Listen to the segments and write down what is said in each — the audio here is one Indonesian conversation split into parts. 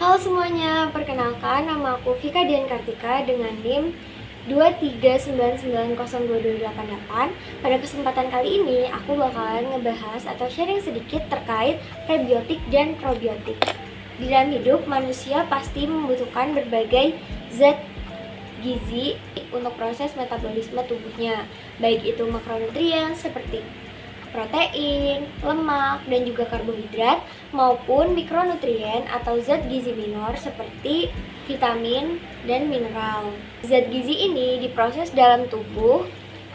Halo semuanya, perkenalkan nama aku Vika Dian Kartika dengan NIM 239902288. Pada kesempatan kali ini, aku bakalan ngebahas atau sharing sedikit terkait prebiotik dan probiotik. Di dalam hidup, manusia pasti membutuhkan berbagai zat gizi untuk proses metabolisme tubuhnya, baik itu makronutrien seperti protein, lemak, dan juga karbohidrat, maupun mikronutrien atau zat gizi minor seperti vitamin dan mineral. Zat gizi ini diproses dalam tubuh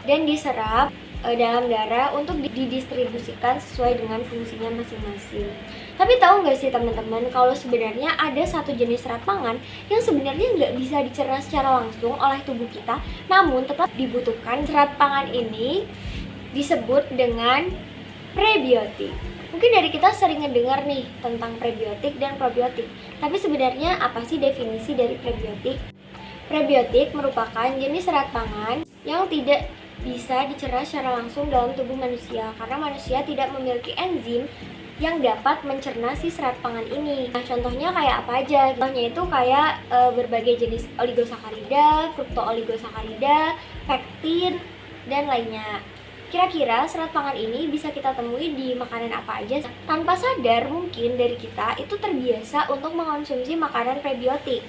dan diserap dalam darah untuk didistribusikan sesuai dengan fungsinya masing-masing. Tapi tahu nggak sih teman-teman, kalau sebenarnya ada satu jenis serat pangan yang sebenarnya nggak bisa dicerna secara langsung oleh tubuh kita, namun tetap dibutuhkan. Serat pangan ini disebut dengan prebiotik. Mungkin dari kita sering ngedengar nih tentang prebiotik dan probiotik. Tapi sebenarnya apa sih definisi dari prebiotik? Prebiotik merupakan jenis serat pangan yang tidak bisa dicerna secara langsung dalam tubuh manusia karena manusia tidak memiliki enzim yang dapat mencerna si serat pangan ini. Nah, contohnya kayak apa aja? Contohnya itu kayak berbagai jenis oligosakarida, fruktooligosakarida, pektin, dan lainnya. Kira-kira serat pangan ini bisa kita temui di makanan apa aja? Tanpa sadar mungkin dari kita itu terbiasa untuk mengonsumsi makanan prebiotik.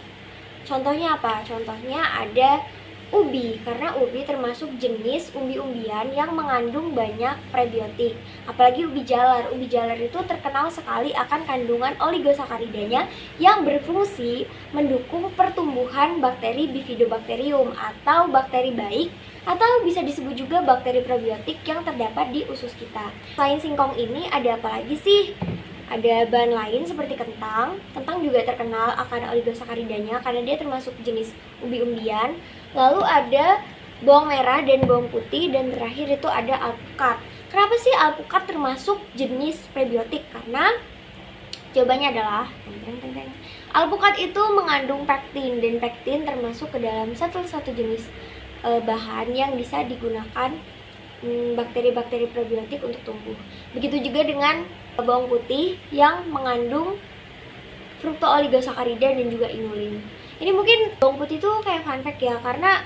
Contohnya apa? Contohnya ada ubi, karena ubi termasuk jenis umbi-umbian yang mengandung banyak prebiotik. Apalagi ubi jalar. Ubi jalar itu terkenal sekali akan kandungan oligosacaridanya yang berfungsi mendukung pertumbuhan bakteri Bifidobacterium atau bakteri baik, atau bisa disebut juga bakteri probiotik yang terdapat di usus kita. Selain singkong ini ada apa lagi sih? Ada bahan lain seperti kentang. Kentang juga terkenal akan oligosacaridanya karena dia termasuk jenis umbi-umbian. Lalu ada bawang merah dan bawang putih, dan terakhir itu ada alpukat. Kenapa sih alpukat termasuk jenis prebiotik? Karena jawabannya adalah alpukat itu mengandung pektin, dan pektin termasuk ke dalam satu jenis bahan yang bisa digunakan bakteri-bakteri probiotik untuk tumbuh. Begitu juga dengan bawang putih yang mengandung fruktooligosakarida dan juga inulin. Ini mungkin bawang putih itu kayak fun fact ya, karena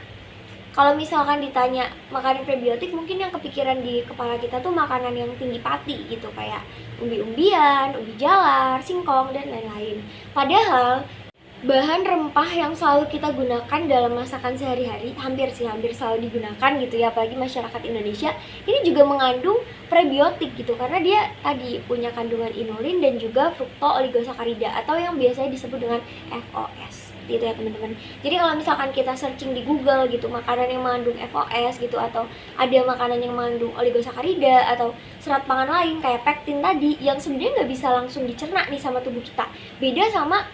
kalau misalkan ditanya makanan prebiotik, mungkin yang kepikiran di kepala kita tuh makanan yang tinggi pati gitu, kayak umbi-umbian, ubi jalar, singkong, dan lain-lain. Padahal bahan rempah yang selalu kita gunakan dalam masakan sehari-hari, hampir selalu digunakan gitu ya, apalagi masyarakat Indonesia, ini juga mengandung prebiotik gitu, karena dia tadi punya kandungan inulin dan juga fruktooligosakarida atau yang biasanya disebut dengan FOS gitu ya teman-teman. Jadi kalau misalkan kita searching di Google gitu makanan yang mengandung FOS gitu, atau ada makanan yang mengandung oligosakarida atau serat pangan lain kayak pektin tadi yang sebenarnya nggak bisa langsung dicerna nih sama tubuh kita, beda sama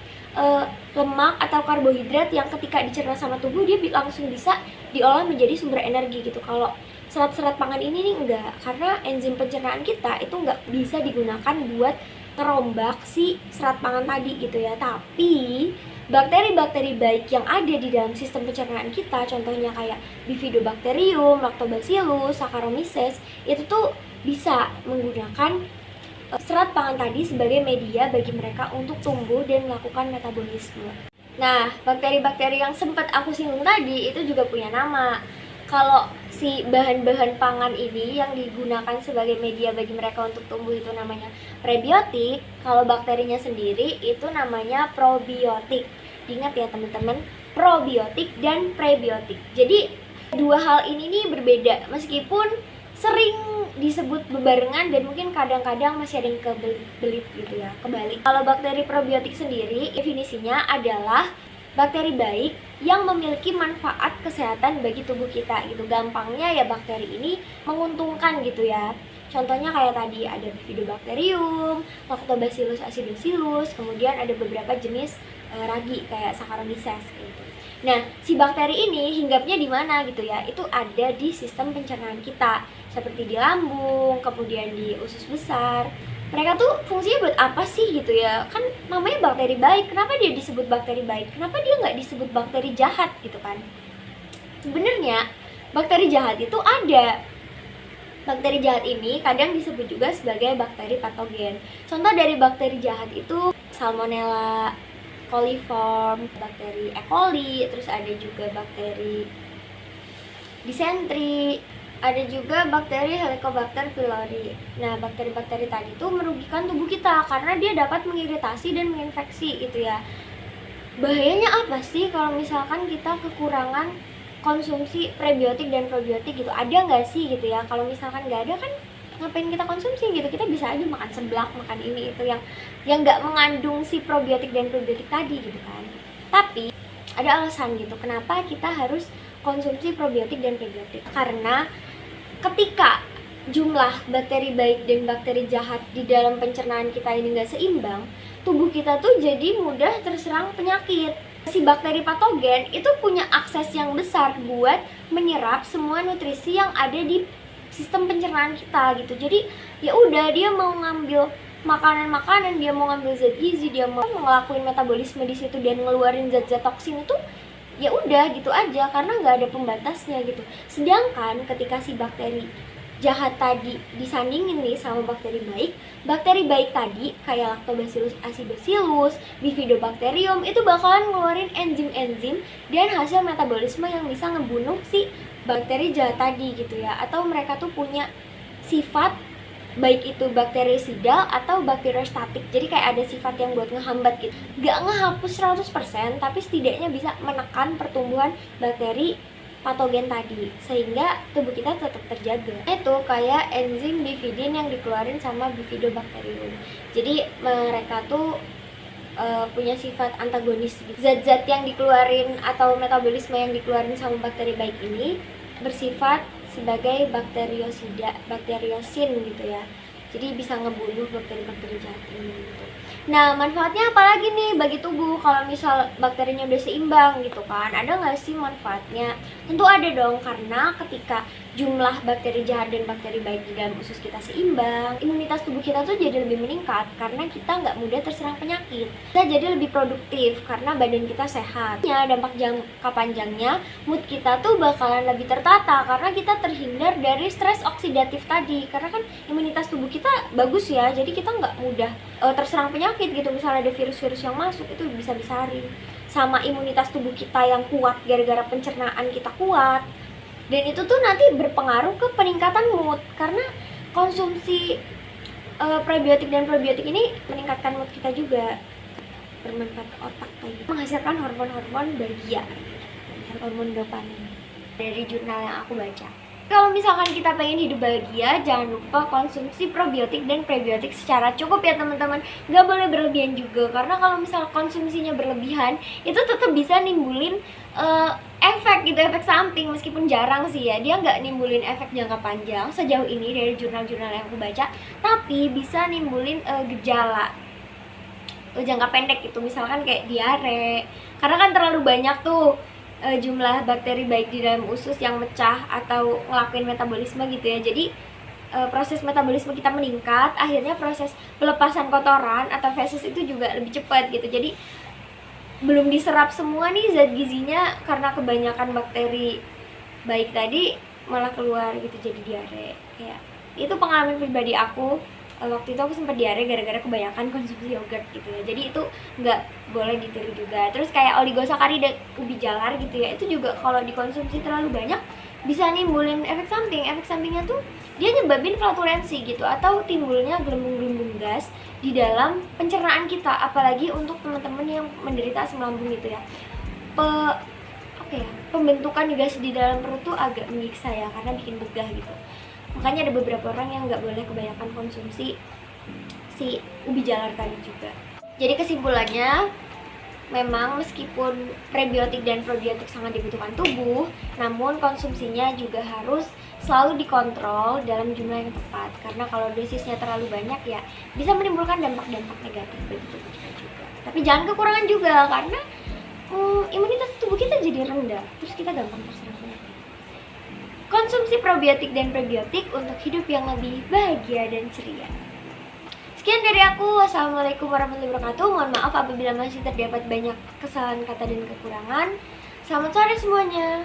lemak atau karbohidrat yang ketika dicerna sama tubuh dia langsung bisa diolah menjadi sumber energi gitu. Kalau serat-serat pangan ini nih enggak, karena enzim pencernaan kita itu enggak bisa digunakan buat ngerombak si serat pangan tadi gitu ya. Tapi bakteri-bakteri baik yang ada di dalam sistem pencernaan kita, contohnya kayak Bifidobacterium, Lactobacillus, Saccharomyces, itu tuh bisa menggunakan serat pangan tadi sebagai media bagi mereka untuk tumbuh dan melakukan metabolisme. Nah, bakteri-bakteri yang sempat aku singgung tadi itu juga punya nama. Kalau si bahan-bahan pangan ini yang digunakan sebagai media bagi mereka untuk tumbuh itu namanya prebiotik, kalau bakterinya sendiri itu namanya probiotik. Ingat ya teman-teman, probiotik dan prebiotik. Jadi dua hal ini nih berbeda, meskipun sering disebut bebarengan dan mungkin kadang-kadang masih ada yang kebelit gitu ya, kebalik. Kalau bakteri probiotik sendiri definisinya adalah bakteri baik yang memiliki manfaat kesehatan bagi tubuh kita gitu. Gampangnya ya bakteri ini menguntungkan gitu ya. Contohnya kayak tadi ada Bifidobacterium, Lactobacillus acidophilus, kemudian ada beberapa jenis ragi kayak Saccharomyces gitu. Nah, si bakteri ini hinggapnya di mana gitu ya? Itu ada di sistem pencernaan kita, seperti di lambung, kemudian di usus besar. Mereka tuh fungsinya buat apa sih gitu ya? Kan namanya bakteri baik, kenapa dia disebut bakteri baik? Kenapa dia nggak disebut bakteri jahat gitu kan? Sebenarnya bakteri jahat itu ada. Bakteri jahat ini kadang disebut juga sebagai bakteri patogen. Contoh dari bakteri jahat itu Salmonella coliform, bakteri E. coli, terus ada juga bakteri dysentery, ada juga bakteri Helicobacter pylori. Nah, bakteri-bakteri tadi itu merugikan tubuh kita karena dia dapat mengiritasi dan menginfeksi gitu ya. Bahayanya apa sih kalau misalkan kita kekurangan konsumsi prebiotik dan probiotik gitu? Ada nggak sih gitu ya? Kalau misalkan nggak ada kan ngapain kita konsumsi gitu? Kita bisa aja makan seblak, makan ini itu yang nggak mengandung si probiotik dan probiotik tadi gitu kan. Tapi ada alasan gitu kenapa kita harus konsumsi probiotik dan prebiotik. Karena ketika jumlah bakteri baik dan bakteri jahat di dalam pencernaan kita ini nggak seimbang, tubuh kita tuh jadi mudah terserang penyakit. Si bakteri patogen itu punya akses yang besar buat menyerap semua nutrisi yang ada di sistem pencernaan kita gitu. Jadi ya udah, dia mau ngambil makanan-makanan, dia mau ngambil zat gizi, dia mau ngelakuin metabolisme di situ dan ngeluarin zat-zat toksin itu ya udah gitu aja karena nggak ada pembatasnya gitu. Sedangkan ketika si bakteri jahat tadi disandingin nih sama bakteri baik tadi kayak Lactobacillus acidophilus, Bifidobacterium itu bakalan ngeluarin enzim-enzim dan hasil metabolisme yang bisa ngebunuh si bakteri jahat tadi gitu ya. Atau mereka tuh punya sifat baik itu bakterisidal atau bakteriostatik. Jadi kayak ada sifat yang buat ngehambat gitu. Gak ngehapus 100%, tapi setidaknya bisa menekan pertumbuhan bakteri patogen tadi sehingga tubuh kita tetap terjaga. Itu kayak enzim bifidin yang dikeluarin sama Bifidobacterium. Jadi mereka tuh punya sifat antagonis gitu. Zat-zat yang dikeluarin atau metabolisme yang dikeluarin sama bakteri baik ini bersifat sebagai bakteriosin gitu ya. Jadi bisa ngebunuh bakteri-bakteri jahat ini gitu. Nah, manfaatnya apa lagi nih bagi tubuh kalau misal bakterinya udah seimbang gitu kan? Ada nggak sih manfaatnya? Tentu ada dong, karena ketika jumlah bakteri jahat dan bakteri baik di dalam usus kita seimbang, imunitas tubuh kita tuh jadi lebih meningkat karena kita nggak mudah terserang penyakit. Kita jadi lebih produktif karena badan kita sehat. Ya, dampak jangka panjangnya, mood kita tuh bakalan lebih tertata karena kita terhindar dari stres oksidatif tadi. Karena kan imunitas tubuh kita bagus ya, jadi kita nggak mudah terserang penyakit gitu. Misalnya ada virus-virus yang masuk itu bisa disaring. Sama imunitas tubuh kita yang kuat gara-gara pencernaan kita kuat. Dan itu tuh nanti berpengaruh ke peningkatan mood karena konsumsi prebiotik dan probiotik ini meningkatkan mood kita juga, bermanfaat ke otak lagi, menghasilkan hormon-hormon bahagia, hormon dopamin dari jurnal yang aku baca. Kalau misalkan kita pengen hidup bahagia, jangan lupa konsumsi probiotik dan prebiotik secara cukup ya teman-teman. Gak boleh berlebihan juga, karena kalau misal konsumsinya berlebihan, itu tetap bisa nimbulin efek gitu, efek samping. Meskipun jarang sih ya, dia nggak nimbulin efek jangka panjang sejauh ini dari jurnal-jurnal yang aku baca. Tapi bisa nimbulin gejala jangka pendek gitu, misalkan kayak diare. Karena kan terlalu banyak tuh jumlah bakteri baik di dalam usus yang mecah atau ngelakuin metabolisme gitu ya. Jadi proses metabolisme kita meningkat, akhirnya proses pelepasan kotoran atau feses itu juga lebih cepat gitu. Jadi belum diserap semua nih zat gizinya karena kebanyakan bakteri baik tadi malah keluar gitu, jadi diare. Ya, itu pengalaman pribadi aku. Waktu itu aku sempat diare gara-gara kebanyakan konsumsi yogurt gitu ya. Jadi itu nggak boleh ditiru juga. Terus kayak oligosakarida ubi jalar gitu ya, itu juga kalau dikonsumsi terlalu banyak bisa nimbulin efek samping. Efek sampingnya tuh dia nyebabin flatulensi gitu, atau timbulnya gelembung-gelembung gas di dalam pencernaan kita. Apalagi untuk teman-teman yang menderita asam lambung gitu ya, pembentukan gas di dalam perut tuh agak menyiksa ya, karena bikin begah gitu. Makanya ada beberapa orang yang nggak boleh kebanyakan konsumsi si ubi jalar tadi juga. Jadi kesimpulannya, memang meskipun prebiotik dan probiotik sangat dibutuhkan tubuh, namun konsumsinya juga harus selalu dikontrol dalam jumlah yang tepat. Karena kalau dosisnya terlalu banyak ya bisa menimbulkan dampak-dampak negatif bagi tubuh kita juga. Tapi jangan kekurangan juga, karena imunitas tubuh kita jadi rendah, terus kita gampang terserang penyakit. Konsumsi probiotik dan prebiotik untuk hidup yang lebih bahagia dan ceria. Sekian dari aku. Wassalamualaikum warahmatullahi wabarakatuh. Mohon maaf apabila masih terdapat banyak kesalahan kata dan kekurangan. Selamat sore semuanya.